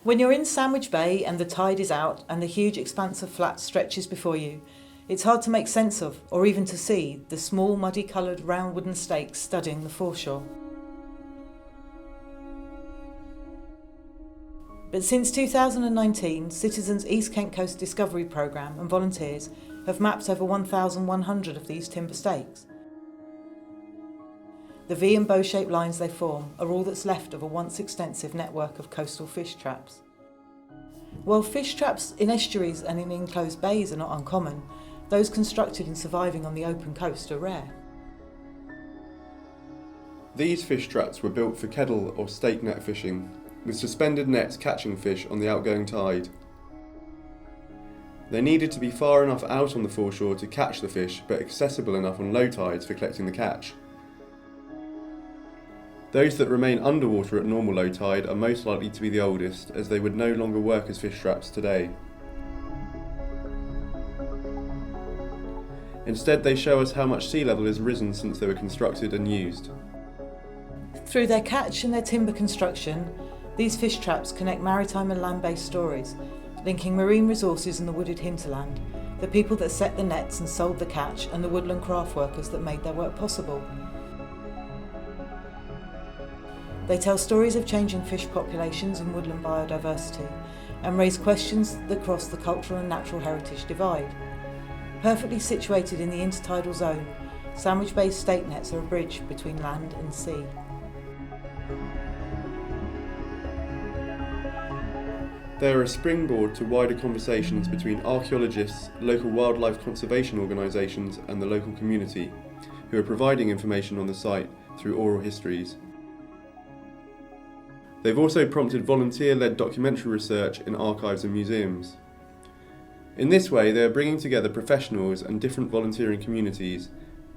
When you're in Sandwich Bay and the tide is out and the huge expanse of flats stretches before you, it's hard to make sense of, or even to see, the small muddy-coloured round wooden stakes studding the foreshore. But since 2019, CITiZAN's East Kent Coast Discovery Programme and volunteers have mapped over 1,100 of these timber stakes. The V and bow-shaped lines they form are all that's left of a once extensive network of coastal fish traps. While fish traps in estuaries and in enclosed bays are not uncommon, those constructed and surviving on the open coast are rare. These fish traps were built for kettle or stake net fishing, with suspended nets catching fish on the outgoing tide. They needed to be far enough out on the foreshore to catch the fish, but accessible enough on low tides for collecting the catch. Those that remain underwater at normal low tide are most likely to be the oldest, as they would no longer work as fish traps today. Instead, they show us how much sea level has risen since they were constructed and used. Through their catch and their timber construction, these fish traps connect maritime and land-based stories, linking marine resources and the wooded hinterland, the people that set the nets and sold the catch, and the woodland craft workers that made their work possible. They tell stories of changing fish populations and woodland biodiversity, and raise questions that cross the cultural and natural heritage divide. Perfectly situated in the intertidal zone, Sandwich Bay's stake nets are a bridge between land and sea. They are a springboard to wider conversations between archaeologists, local wildlife conservation organisations and the local community, who are providing information on the site through oral histories. They've also prompted volunteer-led documentary research in archives and museums. In this way, they are bringing together professionals and different volunteering communities,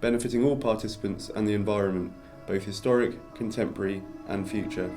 benefiting all participants and the environment, both historic, contemporary and future.